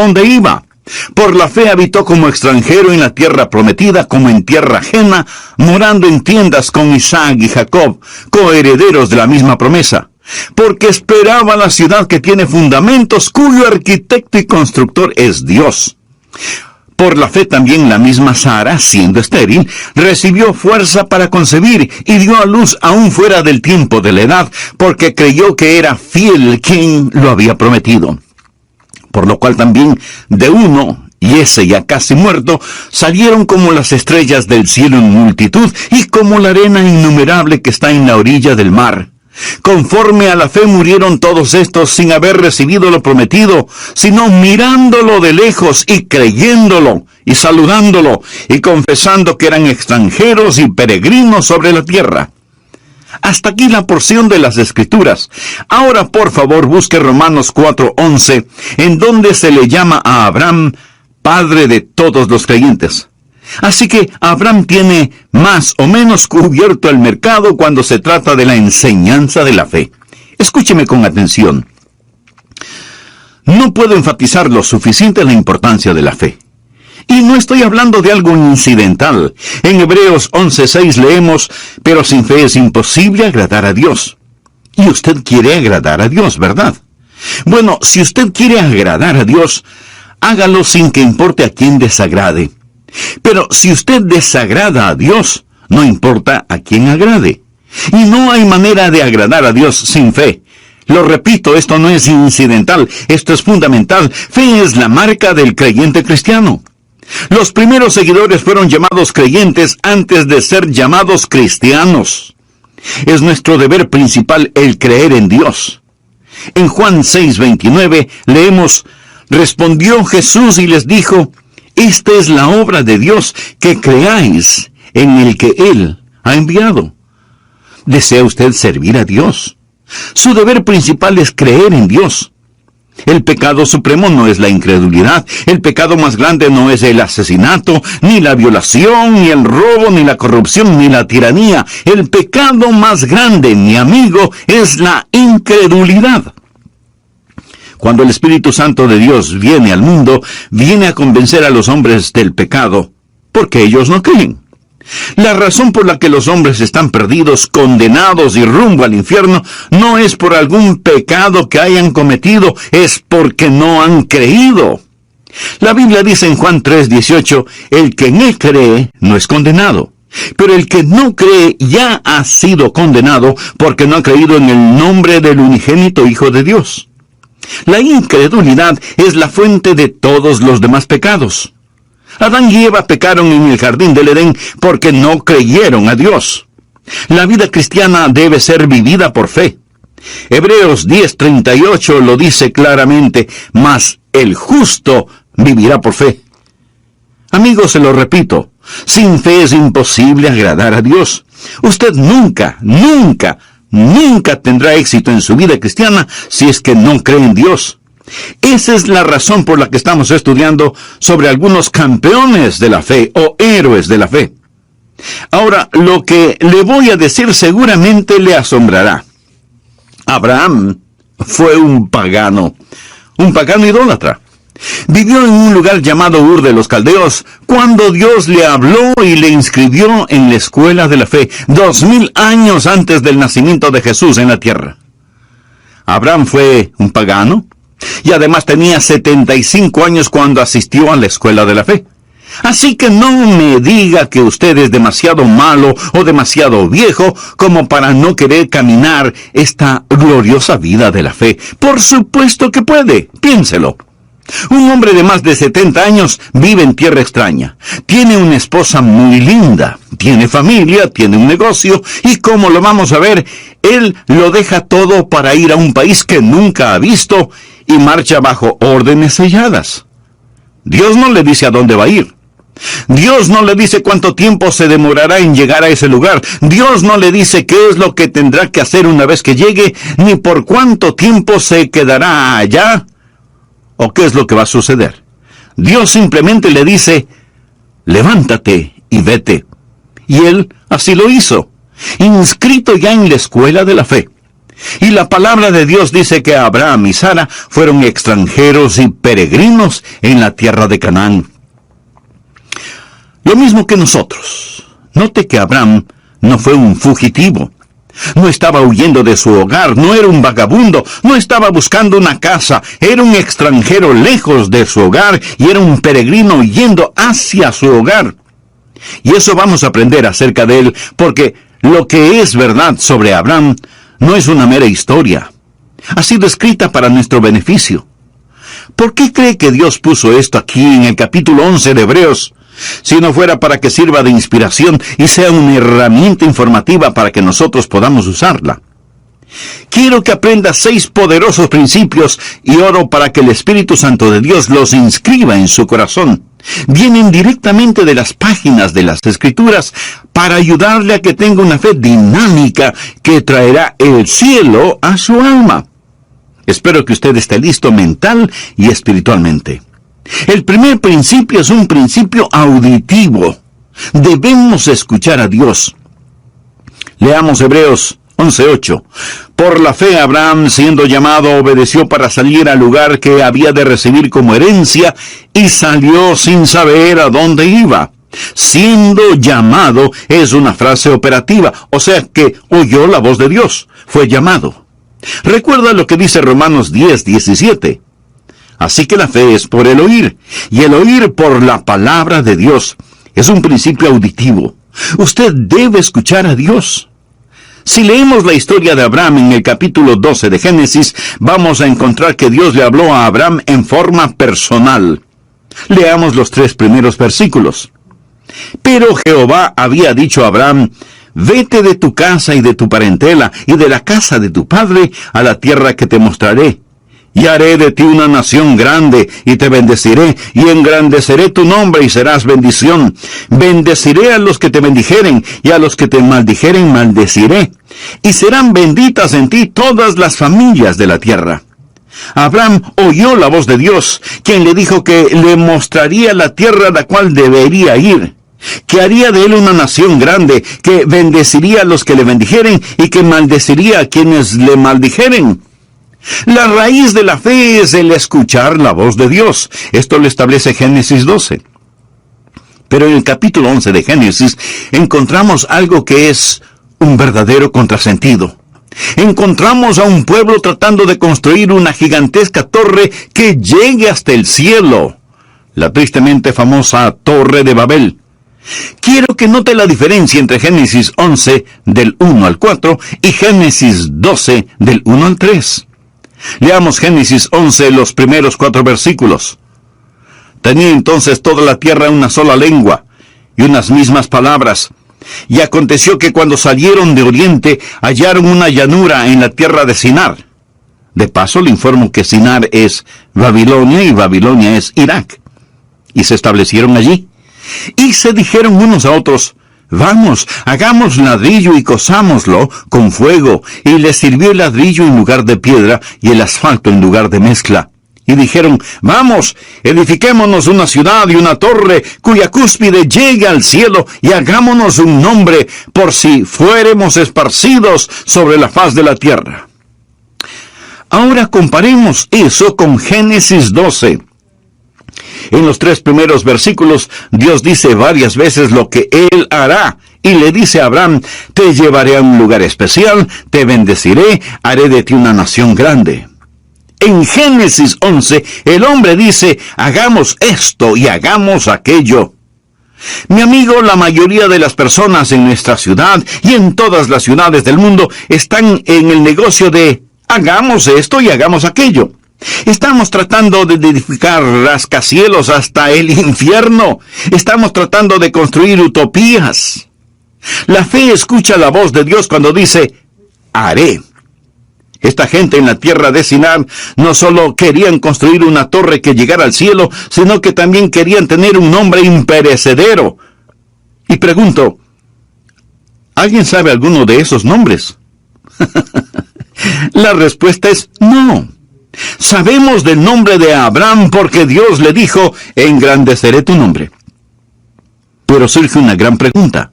donde iba. Por la fe habitó como extranjero en la tierra prometida, como en tierra ajena, morando en tiendas con Isaac y Jacob, coherederos de la misma promesa. Porque esperaba la ciudad que tiene fundamentos, cuyo arquitecto y constructor es Dios. Por la fe también la misma Sara, siendo estéril, recibió fuerza para concebir y dio a luz aún fuera del tiempo de la edad, porque creyó que era fiel quien lo había prometido. Por lo cual también de uno, y ese ya casi muerto, salieron como las estrellas del cielo en multitud, y como la arena innumerable que está en la orilla del mar. Conforme a la fe murieron todos estos sin haber recibido lo prometido, sino mirándolo de lejos y creyéndolo, y saludándolo, y confesando que eran extranjeros y peregrinos sobre la tierra. Hasta aquí la porción de las Escrituras. Ahora, por favor, busque Romanos 4:11, en donde se le llama a Abraham padre de todos los creyentes. Así que Abraham tiene más o menos cubierto el mercado cuando se trata de la enseñanza de la fe. Escúcheme con atención. No puedo enfatizar lo suficiente la importancia de la fe. Y no estoy hablando de algo incidental. En Hebreos 11:6 leemos, pero sin fe es imposible agradar a Dios. Y usted quiere agradar a Dios, ¿verdad? Bueno, si usted quiere agradar a Dios, hágalo sin que importe a quién desagrade. Pero si usted desagrada a Dios, no importa a quién agrade. Y no hay manera de agradar a Dios sin fe. Lo repito, esto no es incidental, esto es fundamental. Fe es la marca del creyente cristiano. Los primeros seguidores fueron llamados creyentes antes de ser llamados cristianos. Es nuestro deber principal el creer en Dios. En Juan 6:29 leemos, respondió Jesús y les dijo, esta es la obra de Dios, que creáis en el que Él ha enviado. ¿Desea usted servir a Dios? Su deber principal es creer en Dios. El pecado supremo no es la incredulidad. El pecado más grande no es el asesinato, ni la violación, ni el robo, ni la corrupción, ni la tiranía. El pecado más grande, mi amigo, es la incredulidad. Cuando el Espíritu Santo de Dios viene al mundo, viene a convencer a los hombres del pecado, porque ellos no creen. La razón por la que los hombres están perdidos, condenados y rumbo al infierno, no es por algún pecado que hayan cometido, es porque no han creído. La Biblia dice en Juan 3:18, el que en él cree no es condenado. Pero el que no cree ya ha sido condenado porque no ha creído en el nombre del unigénito Hijo de Dios. La incredulidad es la fuente de todos los demás pecados. Adán y Eva pecaron en el jardín del Edén porque no creyeron a Dios. La vida cristiana debe ser vivida por fe. Hebreos 10:38 lo dice claramente, mas el justo vivirá por fe. Amigos, se lo repito, sin fe es imposible agradar a Dios. Usted nunca tendrá éxito en su vida cristiana si es que no cree en Dios. Esa es la razón por la que estamos estudiando sobre algunos campeones de la fe o héroes de la fe. Ahora, lo que le voy a decir seguramente le asombrará. Abraham fue un pagano idólatra. Vivió en un lugar llamado Ur de los Caldeos, cuando Dios le habló y le inscribió en la escuela de la fe, 2000 años antes del nacimiento de Jesús en la tierra. Abraham fue un pagano, y además tenía 75 años cuando asistió a la escuela de la fe. Así que no me diga que usted es demasiado malo o demasiado viejo como para no querer caminar esta gloriosa vida de la fe. Por supuesto que puede, piénselo. Un hombre de más de 70 años vive en tierra extraña. Tiene una esposa muy linda, tiene familia, tiene un negocio, y como lo vamos a ver, él lo deja todo para ir a un país que nunca ha visto y marcha bajo órdenes selladas. Dios no le dice a dónde va a ir. Dios no le dice cuánto tiempo se demorará en llegar a ese lugar. Dios no le dice qué es lo que tendrá que hacer una vez que llegue, ni por cuánto tiempo se quedará allá, o qué es lo que va a suceder. Dios simplemente le dice, levántate y vete. Y él así lo hizo, inscrito ya en la escuela de la fe. Y la palabra de Dios dice que Abraham y Sara fueron extranjeros y peregrinos en la tierra de Canaán. Lo mismo que nosotros. Note que Abraham no fue un fugitivo. No estaba huyendo de su hogar, no era un vagabundo, no estaba buscando una casa, era un extranjero lejos de su hogar y era un peregrino yendo hacia su hogar. Y eso vamos a aprender acerca de él, porque lo que es verdad sobre Abraham no es una mera historia. Ha sido escrita para nuestro beneficio. ¿Por qué cree que Dios puso esto aquí en el capítulo 11 de Hebreos? Si no fuera para que sirva de inspiración y sea una herramienta informativa para que nosotros podamos usarla. Quiero que aprenda 6 poderosos principios y oro para que el Espíritu Santo de Dios los inscriba en su corazón. Vienen directamente de las páginas de las Escrituras para ayudarle a que tenga una fe dinámica que traerá el cielo a su alma. Espero que usted esté listo mental y espiritualmente. El primer principio es un principio auditivo. Debemos escuchar a Dios. Leamos Hebreos 11:8. Por la fe Abraham, siendo llamado, obedeció para salir al lugar que había de recibir como herencia, y salió sin saber a dónde iba. Siendo llamado es una frase operativa, o sea que oyó la voz de Dios, fue llamado. Recuerda lo que dice Romanos 10:17. Así que la fe es por el oír, y el oír por la palabra de Dios. Es un principio auditivo. Usted debe escuchar a Dios. Si leemos la historia de Abraham en el capítulo 12 de Génesis, vamos a encontrar que Dios le habló a Abraham en forma personal. Leamos los 3 primeros versículos. Pero Jehová había dicho a Abraham: vete de tu casa y de tu parentela y de la casa de tu padre a la tierra que te mostraré. Y haré de ti una nación grande, y te bendeciré, y engrandeceré tu nombre, y serás bendición. Bendeciré a los que te bendijeren, y a los que te maldijeren maldeciré. Y serán benditas en ti todas las familias de la tierra. Abraham oyó la voz de Dios, quien le dijo que le mostraría la tierra a la cual debería ir, que haría de él una nación grande, que bendeciría a los que le bendijeren, y que maldeciría a quienes le maldijeren. La raíz de la fe es el escuchar la voz de Dios. Esto lo establece Génesis 12. Pero en el capítulo 11 de Génesis encontramos algo que es un verdadero contrasentido. Encontramos a un pueblo tratando de construir una gigantesca torre que llegue hasta el cielo. La tristemente famosa Torre de Babel. Quiero que note la diferencia entre Génesis 11 del 1 al 4 y Génesis 12 del 1 al 3. Leamos Génesis 11, los primeros 4 versículos. Tenía entonces toda la tierra una sola lengua, y unas mismas palabras. Y aconteció que cuando salieron de oriente, hallaron una llanura en la tierra de Sinar. De paso le informo que Sinar es Babilonia, y Babilonia es Irak. Y se establecieron allí. Y se dijeron unos a otros: vamos, hagamos ladrillo y cozámoslo con fuego. Y les sirvió el ladrillo en lugar de piedra y el asfalto en lugar de mezcla. Y dijeron: vamos, edifiquémonos una ciudad y una torre cuya cúspide llegue al cielo, y hagámonos un nombre por si fuéremos esparcidos sobre la faz de la tierra. Ahora comparemos eso con Génesis 12. En los 3 primeros versículos, Dios dice varias veces lo que Él hará, y le dice a Abraham: te llevaré a un lugar especial, te bendeciré, haré de ti una nación grande. En Génesis 11, el hombre dice: hagamos esto y hagamos aquello. Mi amigo, la mayoría de las personas en nuestra ciudad y en todas las ciudades del mundo están en el negocio de hagamos esto y hagamos aquello. Estamos tratando de edificar rascacielos hasta el infierno. Estamos tratando de construir utopías. La fe escucha la voz de Dios cuando dice: haré. Esta gente en la tierra de Sinar no solo querían construir una torre que llegara al cielo, sino que también querían tener un nombre imperecedero. Y pregunto, ¿alguien sabe alguno de esos nombres? La respuesta es no. Sabemos del nombre de Abraham porque Dios le dijo: engrandeceré tu nombre. Pero surge una gran pregunta: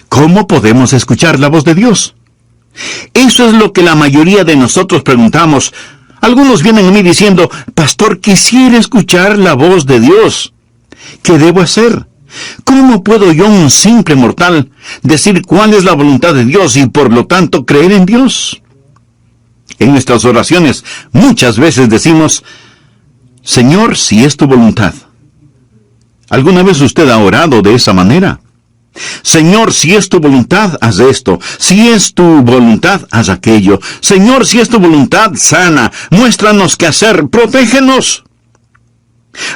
¿cómo podemos escuchar la voz de Dios? Eso es lo que la mayoría de nosotros preguntamos. Algunos vienen a mí diciendo, pastor, quisiera escuchar la voz de Dios. ¿Qué debo hacer? ¿Cómo puedo yo, un simple mortal, decir cuál es la voluntad de Dios y por lo tanto creer en Dios? En nuestras oraciones muchas veces decimos, Señor, si es tu voluntad. ¿Alguna vez usted ha orado de esa manera? Señor, si es tu voluntad, haz esto. Si es tu voluntad, haz aquello. Señor, si es tu voluntad, sana. Muéstranos qué hacer. Protégenos.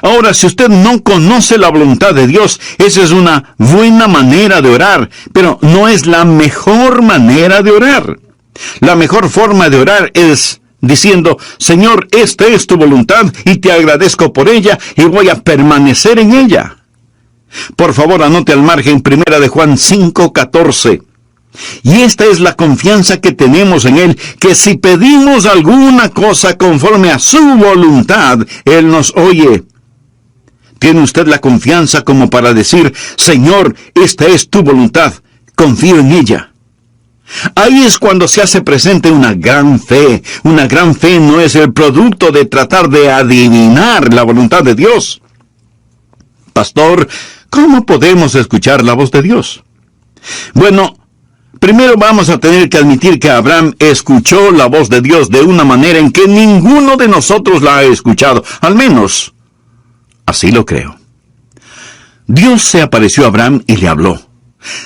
Ahora, si usted no conoce la voluntad de Dios, esa es una buena manera de orar, pero no es la mejor manera de orar. La mejor forma de orar es diciendo, Señor, esta es tu voluntad y te agradezco por ella y voy a permanecer en ella. Por favor, anote al margen 1 de Juan 5:14. Y esta es la confianza que tenemos en Él, que si pedimos alguna cosa conforme a su voluntad, Él nos oye. ¿Tiene usted la confianza como para decir, Señor, esta es tu voluntad, confío en ella? Ahí es cuando se hace presente una gran fe. Una gran fe no es el producto de tratar de adivinar la voluntad de Dios. Pastor, ¿cómo podemos escuchar la voz de Dios? Bueno, primero vamos a tener que admitir que Abraham escuchó la voz de Dios de una manera en que ninguno de nosotros la ha escuchado. Al menos, así lo creo. Dios se apareció a Abraham y le habló.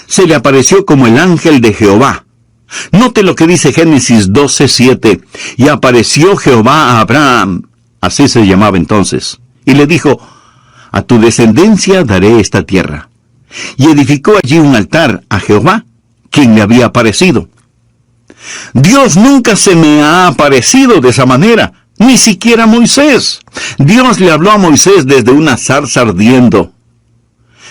Se le apareció como el ángel de Jehová. Note lo que dice Génesis 12:7. Y apareció Jehová a Abraham, así se llamaba entonces, y le dijo, a tu descendencia daré esta tierra. Y edificó allí un altar a Jehová, quien le había aparecido. Dios nunca se me ha aparecido de esa manera, ni siquiera a Moisés. Dios le habló a Moisés desde una zarza ardiendo.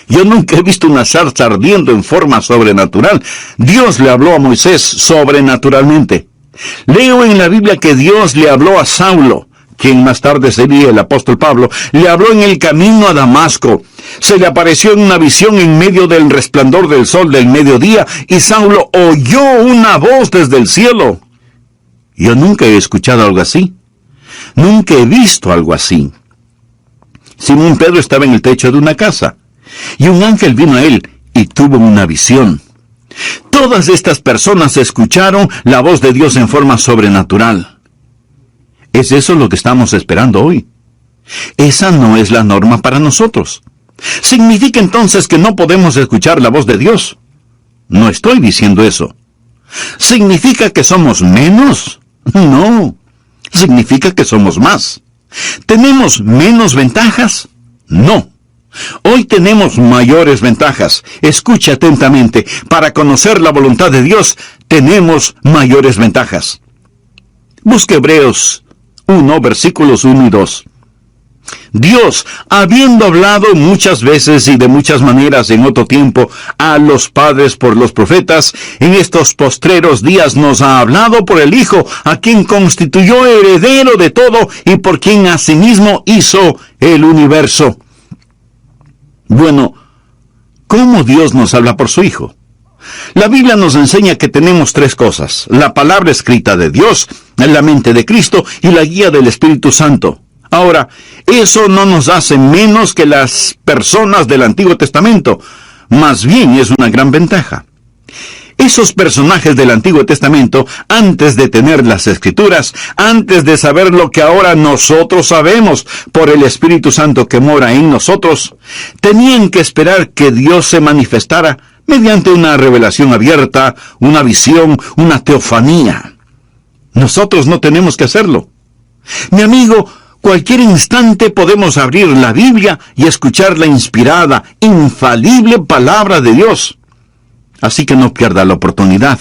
Yo nunca he visto una zarza ardiendo en forma sobrenatural. Dios le habló a Moisés sobrenaturalmente. Leo en la Biblia que Dios le habló a Saulo, quien más tarde sería el apóstol Pablo, le habló en el camino a Damasco. Se le apareció en una visión en medio del resplandor del sol del mediodía, y Saulo oyó una voz desde el cielo. Yo nunca he escuchado algo así. Nunca he visto algo así. Simón Pedro estaba en el techo de una casa, y un ángel vino a él y tuvo una visión. Todas estas personas escucharon la voz de Dios en forma sobrenatural. ¿Es eso lo que estamos esperando hoy? Esa no es la norma para nosotros. ¿Significa entonces que no podemos escuchar la voz de Dios? No estoy diciendo eso. ¿Significa que somos menos? No. Significa que somos más. ¿Tenemos menos ventajas? No. Hoy tenemos mayores ventajas. Escuche atentamente. Para conocer la voluntad de Dios, tenemos mayores ventajas. Busque Hebreos 1, versículos 1 y 2. Dios, habiendo hablado muchas veces y de muchas maneras en otro tiempo a los padres por los profetas, en estos postreros días nos ha hablado por el Hijo, a quien constituyó heredero de todo y por quien asimismo hizo el universo. Bueno, ¿cómo Dios nos habla por su Hijo? La Biblia nos enseña que tenemos tres cosas: la palabra escrita de Dios, la mente de Cristo y la guía del Espíritu Santo. Ahora, eso no nos hace menos que las personas del Antiguo Testamento, más bien es una gran ventaja. Esos personajes del Antiguo Testamento, antes de tener las Escrituras, antes de saber lo que ahora nosotros sabemos por el Espíritu Santo que mora en nosotros, tenían que esperar que Dios se manifestara mediante una revelación abierta, una visión, una teofanía. Nosotros no tenemos que hacerlo. Mi amigo, cualquier instante podemos abrir la Biblia y escuchar la inspirada, infalible palabra de Dios. Así que no pierda la oportunidad.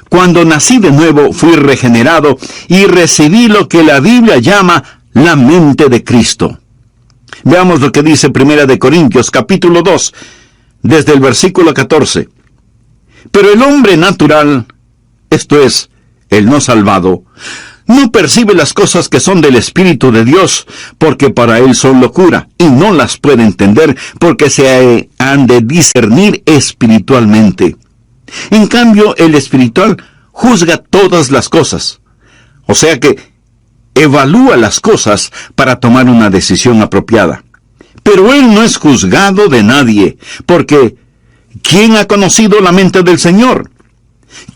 Cuando nací de nuevo, fui regenerado y recibí lo que la Biblia llama la mente de Cristo. Veamos lo que dice 1 de Corintios, capítulo 2, desde el versículo 14. Pero el hombre natural, esto es, el no salvado, no percibe las cosas que son del Espíritu de Dios, porque para él son locura, y no las puede entender, porque se han de discernir espiritualmente. En cambio, el espiritual juzga todas las cosas. O sea que evalúa las cosas para tomar una decisión apropiada. Pero él no es juzgado de nadie, porque ¿quién ha conocido la mente del Señor?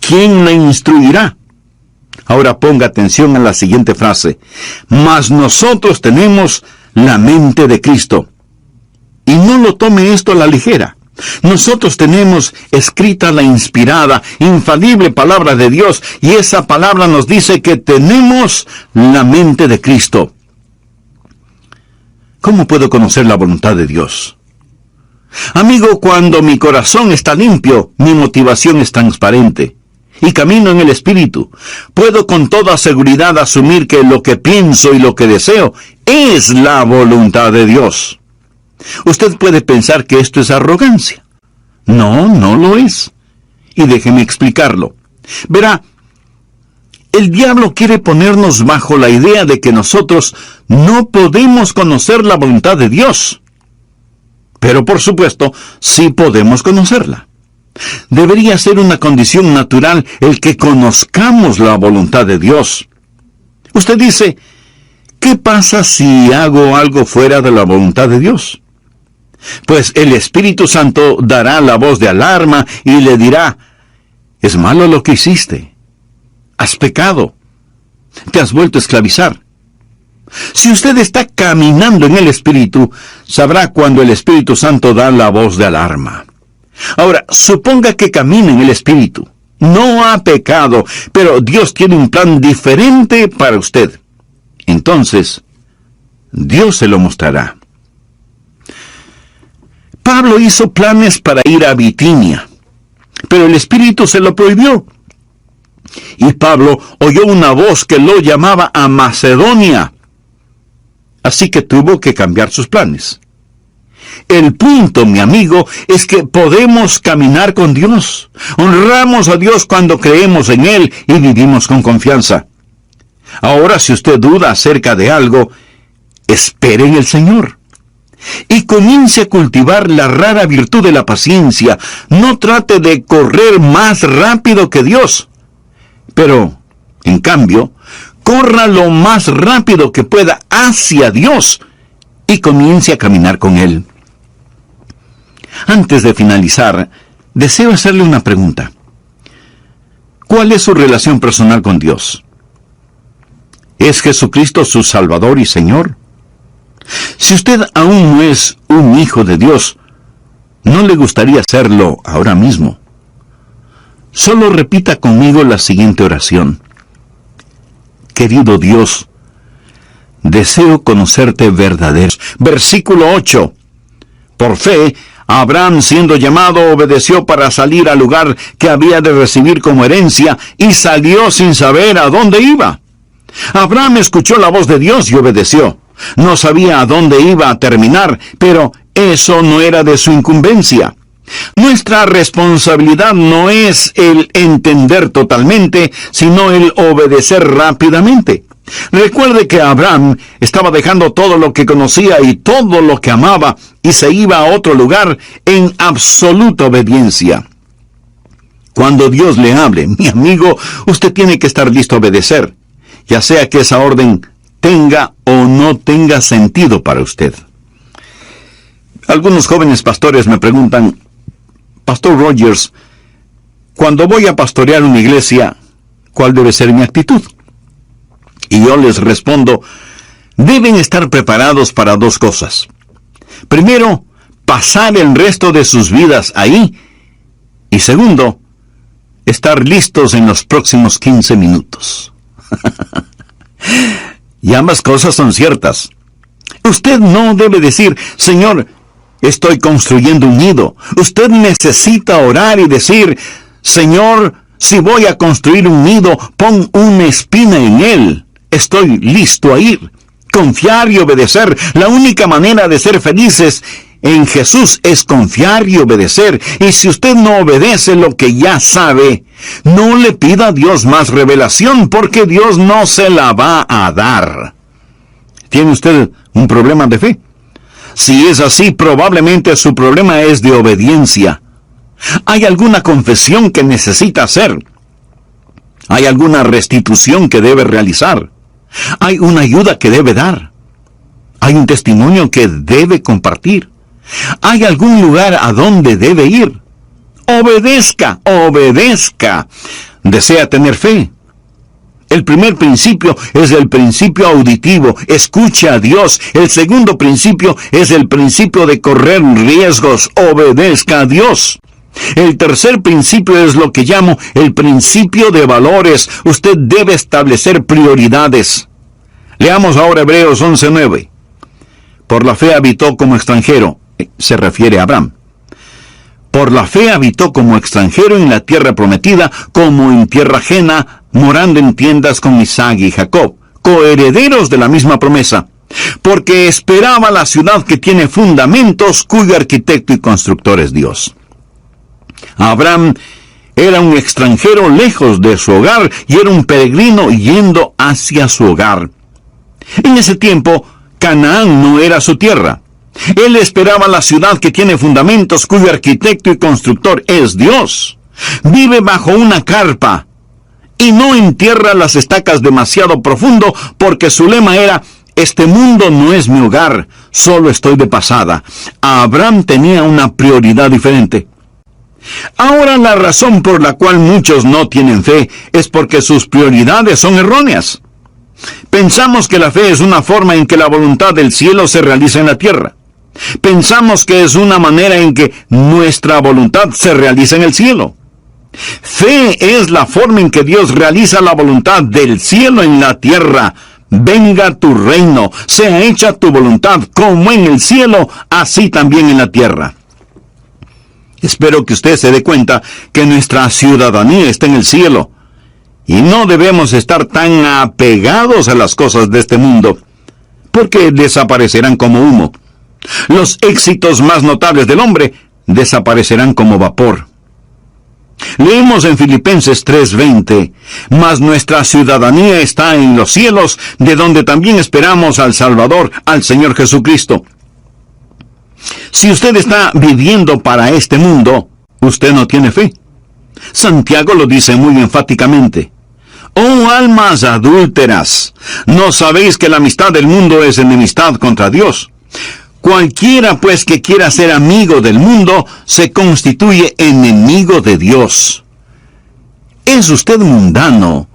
¿Quién le instruirá? Ahora ponga atención a la siguiente frase. Mas nosotros tenemos la mente de Cristo. Y no lo tome esto a la ligera. Nosotros tenemos escrita la inspirada, infalible palabra de Dios, y esa palabra nos dice que tenemos la mente de Cristo. ¿Cómo puedo conocer la voluntad de Dios? Amigo, cuando mi corazón está limpio, mi motivación es transparente, y camino en el Espíritu, puedo con toda seguridad asumir que lo que pienso y lo que deseo es la voluntad de Dios. Usted puede pensar que esto es arrogancia. No, no lo es. Y déjeme explicarlo. Verá, el diablo quiere ponernos bajo la idea de que nosotros no podemos conocer la voluntad de Dios. Pero por supuesto, sí podemos conocerla. Debería ser una condición natural el que conozcamos la voluntad de Dios. Usted dice, ¿qué pasa si hago algo fuera de la voluntad de Dios? Pues el Espíritu Santo dará la voz de alarma y le dirá, es malo lo que hiciste. Has pecado. Te has vuelto a esclavizar. Si usted está caminando en el Espíritu, sabrá cuando el Espíritu Santo da la voz de alarma. Ahora, suponga que camina en el Espíritu. No ha pecado, pero Dios tiene un plan diferente para usted. Entonces, Dios se lo mostrará. Pablo hizo planes para ir a Bitinia, pero el Espíritu se lo prohibió. Y Pablo oyó una voz que lo llamaba a Macedonia. Así que tuvo que cambiar sus planes. El punto, mi amigo, es que podemos caminar con Dios. Honramos a Dios cuando creemos en Él y vivimos con confianza. Ahora, si usted duda acerca de algo, espere en el Señor. Y comience a cultivar la rara virtud de la paciencia. No trate de correr más rápido que Dios. Pero, en cambio, corra lo más rápido que pueda hacia Dios y comience a caminar con Él. Antes de finalizar, deseo hacerle una pregunta. ¿Cuál es su relación personal con Dios? ¿Es Jesucristo su Salvador y Señor? Si usted aún no es un hijo de Dios, ¿no le gustaría serlo ahora mismo? Solo repita conmigo la siguiente oración. Querido Dios, deseo conocerte verdadero. Versículo 8. Por fe, Abraham, siendo llamado, obedeció para salir al lugar que había de recibir como herencia, y salió sin saber a dónde iba. Abraham escuchó la voz de Dios y obedeció. No sabía a dónde iba a terminar, pero eso no era de su incumbencia. Nuestra responsabilidad no es el entender totalmente, sino el obedecer rápidamente. Recuerde que Abraham estaba dejando todo lo que conocía y todo lo que amaba y se iba a otro lugar en absoluta obediencia. Cuando Dios le hable, mi amigo, usted tiene que estar listo a obedecer, ya sea que esa orden tenga o no tenga sentido para usted. Algunos jóvenes pastores me preguntan, Pastor Rogers, cuando voy a pastorear una iglesia, ¿cuál debe ser mi actitud? Y yo les respondo, deben estar preparados para dos cosas. Primero, pasar el resto de sus vidas ahí. Y segundo, estar listos en los próximos 15 minutos. Y ambas cosas son ciertas. Usted no debe decir, Señor, estoy construyendo un nido. Usted necesita orar y decir, Señor, si voy a construir un nido, pon una espina en él. Estoy listo a ir. Confiar y obedecer. La única manera de ser felices en Jesús es confiar y obedecer. Y si usted no obedece lo que ya sabe, no le pida a Dios más revelación, porque Dios no se la va a dar. ¿Tiene usted un problema de fe? Si es así, probablemente su problema es de obediencia. ¿Hay alguna confesión que necesita hacer? ¿Hay alguna restitución que debe realizar? ¿Hay una ayuda que debe dar? ¿Hay un testimonio que debe compartir? ¿Hay algún lugar a donde debe ir? Obedezca, obedezca. ¿Desea tener fe? El primer principio es el principio auditivo. Escucha a Dios. El segundo principio es el principio de correr riesgos. Obedezca a Dios. El tercer principio es lo que llamo el principio de valores. Usted debe establecer prioridades. Leamos ahora Hebreos 11:9. Por la fe habitó como extranjero. Se refiere a Abraham. Por la fe habitó como extranjero en la tierra prometida, como en tierra ajena, morando en tiendas con Isaac y Jacob, coherederos de la misma promesa, porque esperaba la ciudad que tiene fundamentos, cuyo arquitecto y constructor es Dios. Abraham era un extranjero lejos de su hogar y era un peregrino yendo hacia su hogar. En ese tiempo, Canaán no era su tierra. Él esperaba la ciudad que tiene fundamentos, cuyo arquitecto y constructor es Dios. Vive bajo una carpa y no entierra las estacas demasiado profundo, porque su lema era: este mundo no es mi hogar, solo estoy de pasada. Abraham tenía una prioridad diferente. Ahora, la razón por la cual muchos no tienen fe es porque sus prioridades son erróneas. Pensamos que la fe es una forma en que la voluntad del cielo se realiza en la tierra. Pensamos que es una manera en que nuestra voluntad se realiza en el cielo. Fe es la forma en que Dios realiza la voluntad del cielo en la tierra. Venga tu reino, sea hecha tu voluntad como en el cielo, así también en la tierra. Espero que usted se dé cuenta que nuestra ciudadanía está en el cielo, y no debemos estar tan apegados a las cosas de este mundo, porque desaparecerán como humo. Los éxitos más notables del hombre desaparecerán como vapor. Leemos en Filipenses 3:20, mas nuestra ciudadanía está en los cielos, de donde también esperamos al Salvador, al Señor Jesucristo. Si usted está viviendo para este mundo, usted no tiene fe. Santiago lo dice muy enfáticamente. Oh almas adúlteras, ¿no sabéis que la amistad del mundo es enemistad contra Dios? Cualquiera pues que quiera ser amigo del mundo, se constituye enemigo de Dios. ¿Es usted mundano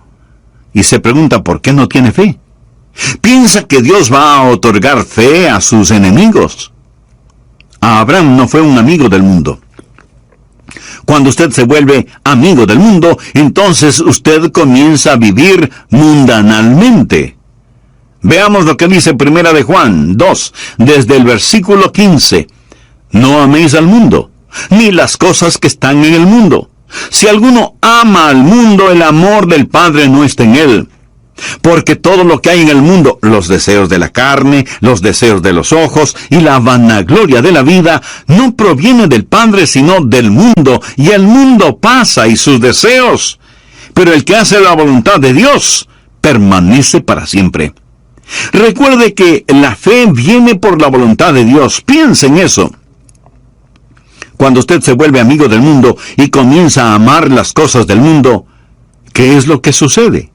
y se pregunta por qué no tiene fe? ¿Piensa que Dios va a otorgar fe a sus enemigos? Abraham no fue un amigo del mundo. Cuando usted se vuelve amigo del mundo, entonces usted comienza a vivir mundanalmente. Veamos lo que dice Primera de Juan 2, desde el versículo 15. No améis al mundo, ni las cosas que están en el mundo. Si alguno ama al mundo, el amor del Padre no está en él. Porque todo lo que hay en el mundo, los deseos de la carne, los deseos de los ojos y la vanagloria de la vida, no proviene del Padre, sino del mundo, y el mundo pasa y sus deseos. Pero el que hace la voluntad de Dios permanece para siempre. Recuerde que la fe viene por la voluntad de Dios. Piense en eso. Cuando usted se vuelve amigo del mundo y comienza a amar las cosas del mundo, ¿qué es lo que sucede?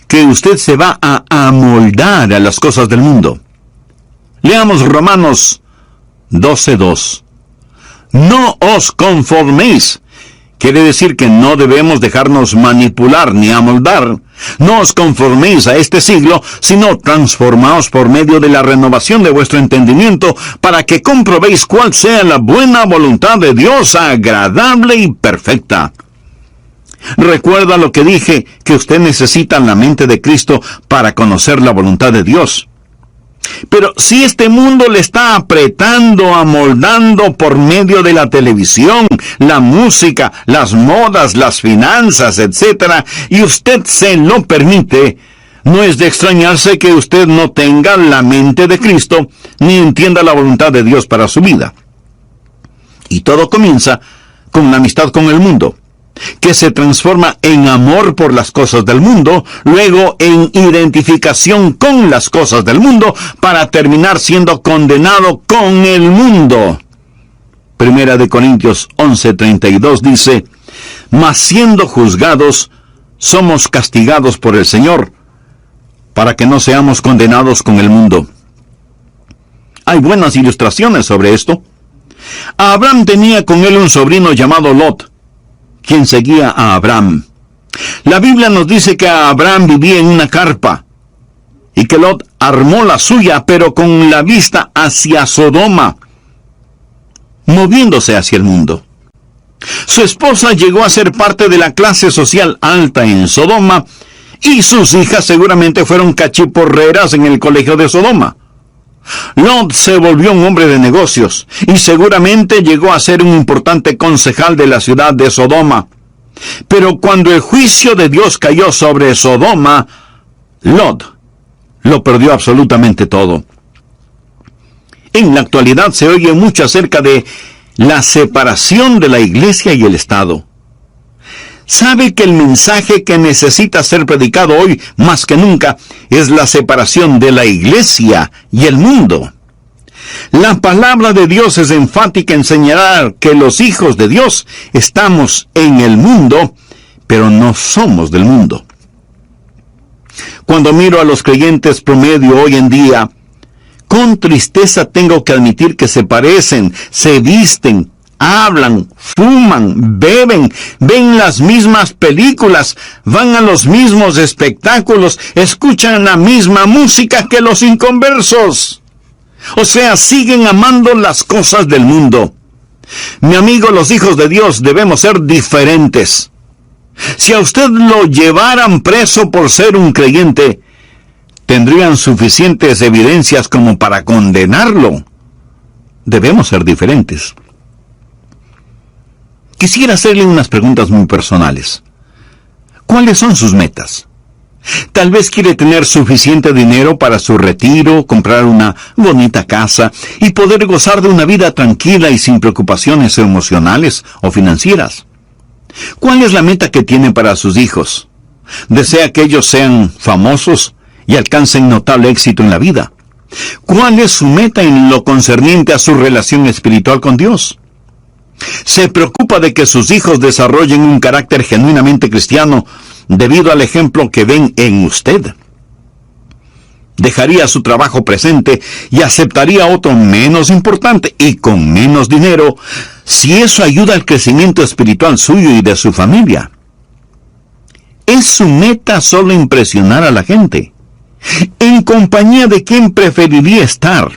Que usted se va a amoldar a las cosas del mundo. Leamos Romanos 12:2. No os conforméis. Quiere decir que no debemos dejarnos manipular ni amoldar. No os conforméis a este siglo, sino transformaos por medio de la renovación de vuestro entendimiento, para que comprobéis cuál sea la buena voluntad de Dios, agradable y perfecta. Recuerda lo que dije, que usted necesita la mente de Cristo para conocer la voluntad de Dios. Pero si este mundo le está apretando, amoldando por medio de la televisión, la música, las modas, las finanzas, etc., y usted se lo permite, no es de extrañarse que usted no tenga la mente de Cristo, ni entienda la voluntad de Dios para su vida. Y todo comienza con la amistad con el mundo, que se transforma en amor por las cosas del mundo, luego en identificación con las cosas del mundo, para terminar siendo condenado con el mundo. Primera de Corintios 11:32 dice: mas siendo juzgados, somos castigados por el Señor, para que no seamos condenados con el mundo. Hay buenas ilustraciones sobre esto. Abraham tenía con él un sobrino llamado Lot, quien seguía a Abraham. La Biblia nos dice que Abraham vivía en una carpa, y que Lot armó la suya, pero con la vista hacia Sodoma, moviéndose hacia el mundo. Su esposa llegó a ser parte de la clase social alta en Sodoma, y sus hijas seguramente fueron cachiporreras en el colegio de Sodoma. Lot se volvió un hombre de negocios, y seguramente llegó a ser un importante concejal de la ciudad de Sodoma. Pero cuando el juicio de Dios cayó sobre Sodoma, Lot lo perdió absolutamente todo. En la actualidad se oye mucho acerca de la separación de la iglesia y el Estado. ¿Sabe que el mensaje que necesita ser predicado hoy más que nunca es la separación de la iglesia y el mundo? La palabra de Dios es enfática en señalar que los hijos de Dios estamos en el mundo, pero no somos del mundo. Cuando miro a los creyentes promedio hoy en día, con tristeza tengo que admitir que se parecen, se visten, hablan, fuman, beben, ven las mismas películas, van a los mismos espectáculos, escuchan la misma música que los inconversos. O sea, siguen amando las cosas del mundo. Mi amigo, los hijos de Dios debemos ser diferentes. Si a usted lo llevaran preso por ser un creyente, tendrían suficientes evidencias como para condenarlo. Debemos ser diferentes. Quisiera hacerle unas preguntas muy personales. ¿Cuáles son sus metas? Tal vez quiere tener suficiente dinero para su retiro, comprar una bonita casa y poder gozar de una vida tranquila y sin preocupaciones emocionales o financieras. ¿Cuál es la meta que tiene para sus hijos? ¿Desea que ellos sean famosos y alcancen notable éxito en la vida? ¿Cuál es su meta en lo concerniente a su relación espiritual con Dios? ¿Se preocupa de que sus hijos desarrollen un carácter genuinamente cristiano debido al ejemplo que ven en usted? ¿Dejaría su trabajo presente y aceptaría otro menos importante y con menos dinero si eso ayuda al crecimiento espiritual suyo y de su familia? ¿Es su meta solo impresionar a la gente? ¿En compañía de quién preferiría estar?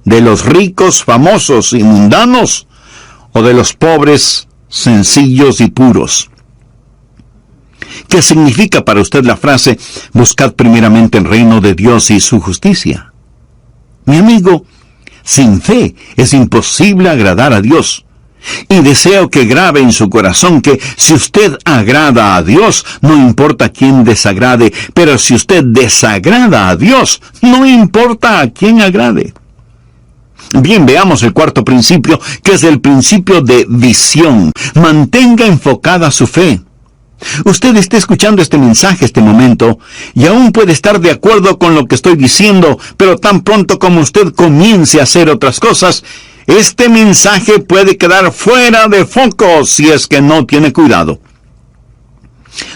¿De los ricos, famosos y mundanos? ¿O de los pobres, sencillos y puros? ¿Qué significa para usted la frase, buscad primeramente el reino de Dios y su justicia? Mi amigo, sin fe es imposible agradar a Dios. Y deseo que grabe en su corazón que si usted agrada a Dios, no importa quién desagrade, pero si usted desagrada a Dios, no importa a quién agrade. Bien, veamos el cuarto principio, que es el principio de visión. Mantenga enfocada su fe. Usted está escuchando este mensaje este momento, y aún puede estar de acuerdo con lo que estoy diciendo, pero tan pronto como usted comience a hacer otras cosas, este mensaje puede quedar fuera de foco si es que no tiene cuidado.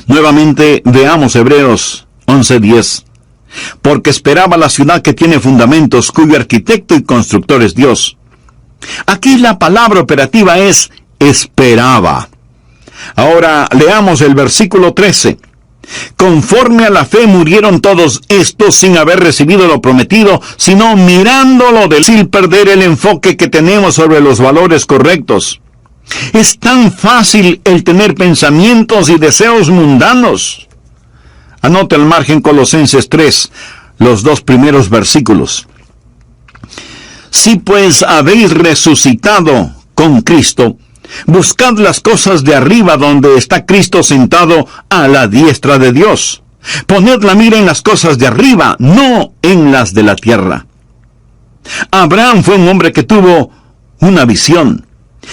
Nuevamente veamos Hebreos 11:10. Porque esperaba la ciudad que tiene fundamentos, cuyo arquitecto y constructor es Dios. Aquí la palabra operativa es esperaba. Ahora leamos el versículo 13. Conforme a la fe murieron todos estos sin haber recibido lo prometido, sino mirándolo sin perder el enfoque que tenemos sobre los valores correctos. Es tan fácil el tener pensamientos y deseos mundanos. Anote al margen Colosenses 3, los 2 primeros versículos. Si pues habéis resucitado con Cristo, buscad las cosas de arriba donde está Cristo sentado a la diestra de Dios. Poned la mira en las cosas de arriba, no en las de la tierra. Abraham fue un hombre que tuvo una visión.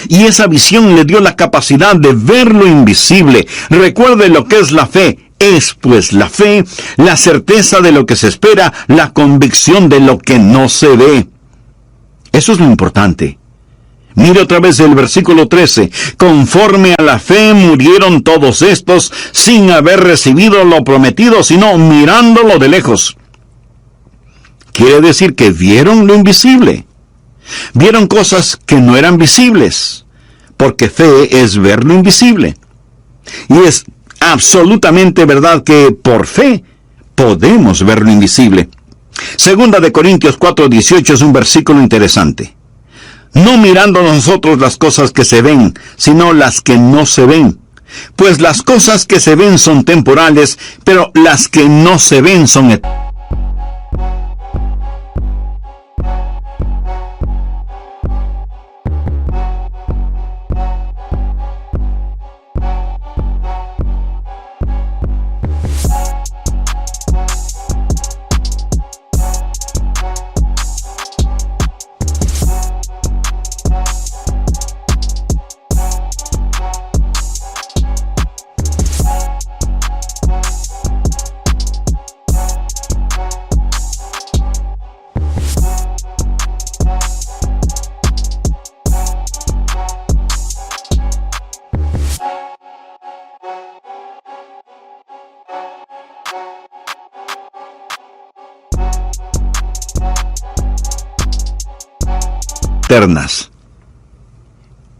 Y esa visión le dio la capacidad de ver lo invisible. Recuerde lo que es la fe. Es pues la fe, la certeza de lo que se espera, la convicción de lo que no se ve. Eso es lo importante. Mire otra vez el versículo 13. Conforme a la fe murieron todos estos sin haber recibido lo prometido, sino mirándolo de lejos. Quiere decir que vieron lo invisible. Vieron cosas que no eran visibles, porque fe es ver lo invisible. Y es absolutamente verdad que por fe podemos ver lo invisible. Segunda de Corintios 4:18 es un versículo interesante. No mirando nosotros las cosas que se ven, sino las que no se ven. Pues las cosas que se ven son temporales, pero las que no se ven son eternas.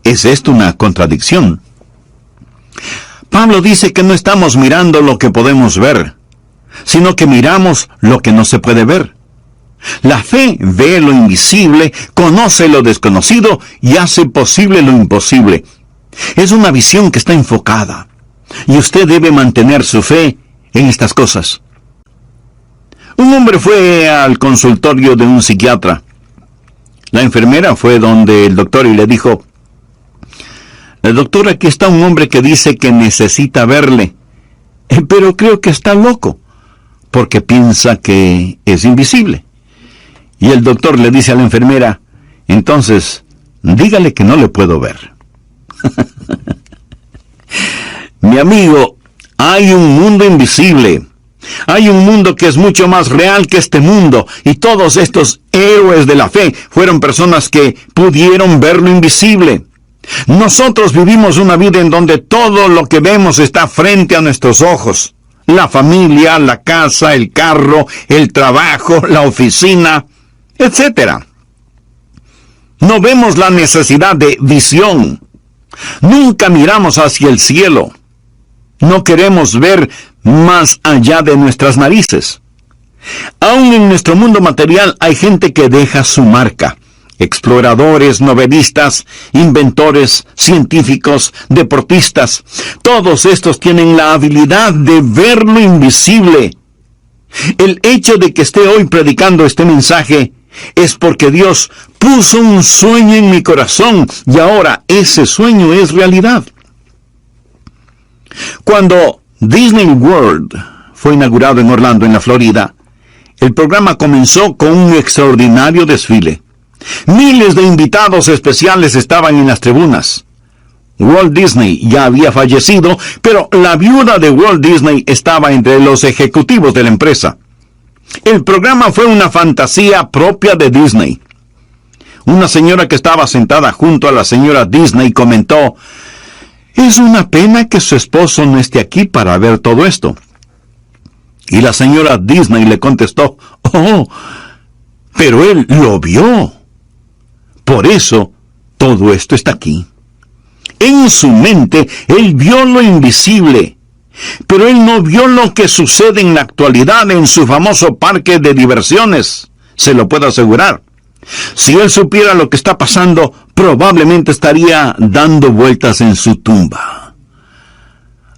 ¿Es esto una contradicción? Pablo dice que no estamos mirando lo que podemos ver, sino que miramos lo que no se puede ver. La fe ve lo invisible, conoce lo desconocido y hace posible lo imposible. Es una visión que está enfocada, y usted debe mantener su fe en estas cosas. Un hombre fue al consultorio de un psiquiatra. La enfermera fue donde el doctor y le dijo: doctor, aquí está un hombre que dice que necesita verle, pero creo que está loco, porque piensa que es invisible. Y el doctor le dice a la enfermera: entonces, dígale que no le puedo ver. Mi amigo, hay un mundo invisible. Hay un mundo que es mucho más real que este mundo, y todos estos héroes de la fe fueron personas que pudieron ver lo invisible. Nosotros vivimos una vida en donde todo lo que vemos está frente a nuestros ojos. La familia, la casa, el carro, el trabajo, la oficina, etc. No vemos la necesidad de visión. Nunca miramos hacia el cielo. No queremos ver más allá de nuestras narices. Aún en nuestro mundo material hay gente que deja su marca. Exploradores, novelistas, inventores, científicos, deportistas. Todos estos tienen la habilidad de ver lo invisible. El hecho de que esté hoy predicando este mensaje es porque Dios puso un sueño en mi corazón y ahora ese sueño es realidad. Cuando Disney World fue inaugurado en Orlando, en la Florida, el programa comenzó con un extraordinario desfile. Miles de invitados especiales estaban en las tribunas. Walt Disney ya había fallecido, pero la viuda de Walt Disney estaba entre los ejecutivos de la empresa. El programa fue una fantasía propia de Disney. Una señora que estaba sentada junto a la señora Disney comentó: es una pena que su esposo no esté aquí para ver todo esto. Y la señora Disney le contestó: oh, pero él lo vio. Por eso, todo esto está aquí. En su mente, él vio lo invisible, pero él no vio lo que sucede en la actualidad en su famoso parque de diversiones, se lo puedo asegurar. Si él supiera lo que está pasando, probablemente estaría dando vueltas en su tumba.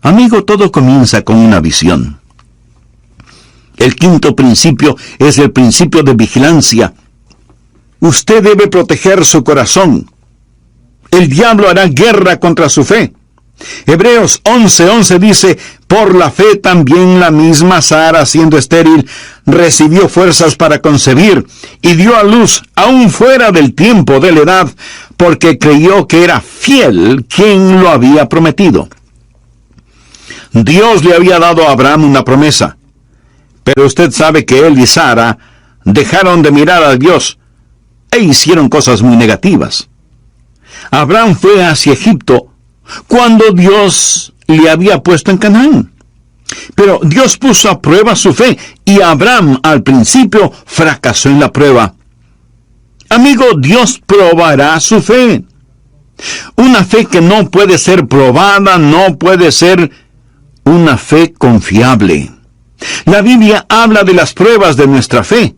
Amigo, todo comienza con una visión. El quinto principio es el principio de vigilancia. Usted debe proteger su corazón. El diablo hará guerra contra su fe. Hebreos 11:11 dice: por la fe también la misma Sara, siendo estéril, recibió fuerzas para concebir y dio a luz aún fuera del tiempo de la edad, porque creyó que era fiel quien lo había prometido. Dios le había dado a Abraham una promesa, pero usted sabe que él y Sara dejaron de mirar a Dios e hicieron cosas muy negativas. Abraham fue hacia Egipto cuando Dios le había puesto en Canaán. Pero Dios puso a prueba su fe y Abraham al principio fracasó en la prueba. Amigo, Dios probará su fe. Una fe que no puede ser probada, no puede ser una fe confiable. La Biblia habla de las pruebas de nuestra fe.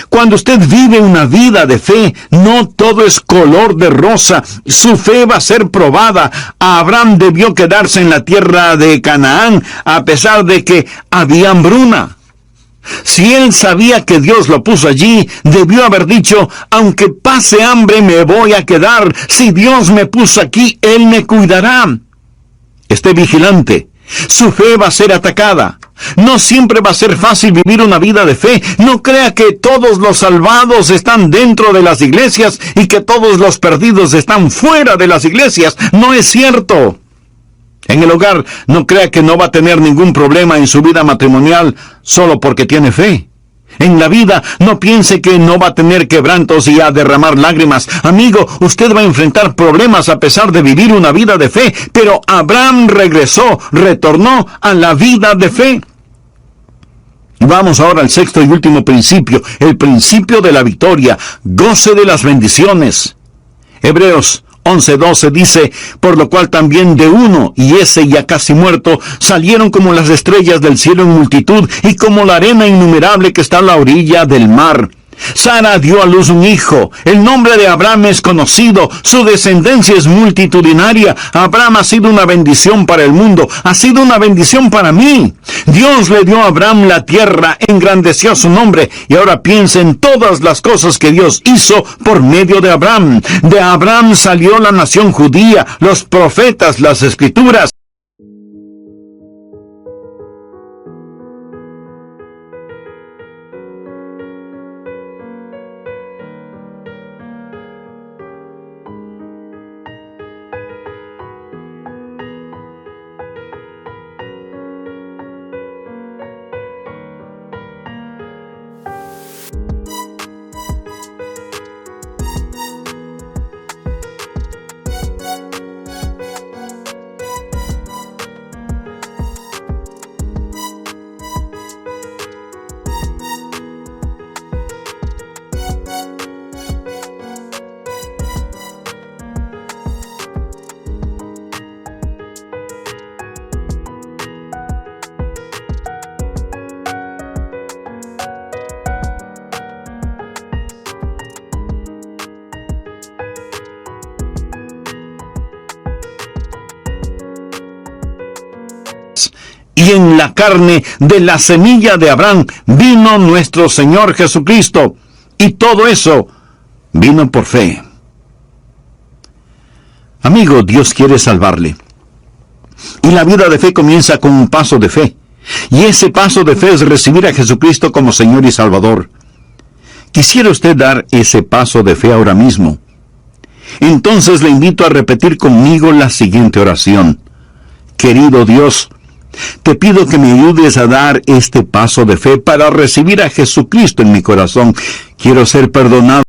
Cuando usted vive una vida de fe, no todo es color de rosa. Su fe va a ser probada. Abraham debió quedarse en la tierra de Canaán a pesar de que había hambruna. Si él sabía que Dios lo puso allí, debió haber dicho, aunque pase hambre me voy a quedar. Si Dios me puso aquí, Él me cuidará. Esté vigilante. Su fe va a ser atacada. No siempre va a ser fácil vivir una vida de fe. No crea que todos los salvados están dentro de las iglesias y que todos los perdidos están fuera de las iglesias. No es cierto. En el hogar, no crea que no va a tener ningún problema en su vida matrimonial solo porque tiene fe. En la vida, no piense que no va a tener quebrantos y a derramar lágrimas. Amigo, usted va a enfrentar problemas a pesar de vivir una vida de fe. Pero Abraham retornó a la vida de fe. Vamos ahora al sexto y último principio, el principio de la victoria. Goce de las bendiciones. Hebreos 11:12 dice, por lo cual también de uno, y ese ya casi muerto, salieron como las estrellas del cielo en multitud, y como la arena innumerable que está a la orilla del mar. Sara dio a luz un hijo. El nombre de Abraham es conocido. Su descendencia es multitudinaria. Abraham ha sido una bendición para el mundo. Ha sido una bendición para mí. Dios le dio a Abraham la tierra, engrandeció su nombre. Y ahora piensa en todas las cosas que Dios hizo por medio de Abraham. De Abraham salió la nación judía, los profetas, las escrituras. Y en la carne de la semilla de Abraham vino nuestro Señor Jesucristo. Y todo eso vino por fe. Amigo, Dios quiere salvarle. Y la vida de fe comienza con un paso de fe. Y ese paso de fe es recibir a Jesucristo como Señor y Salvador. ¿Quisiera usted dar ese paso de fe ahora mismo? Entonces le invito a repetir conmigo la siguiente oración. Querido Dios, te pido que me ayudes a dar este paso de fe para recibir a Jesucristo en mi corazón. Quiero ser perdonado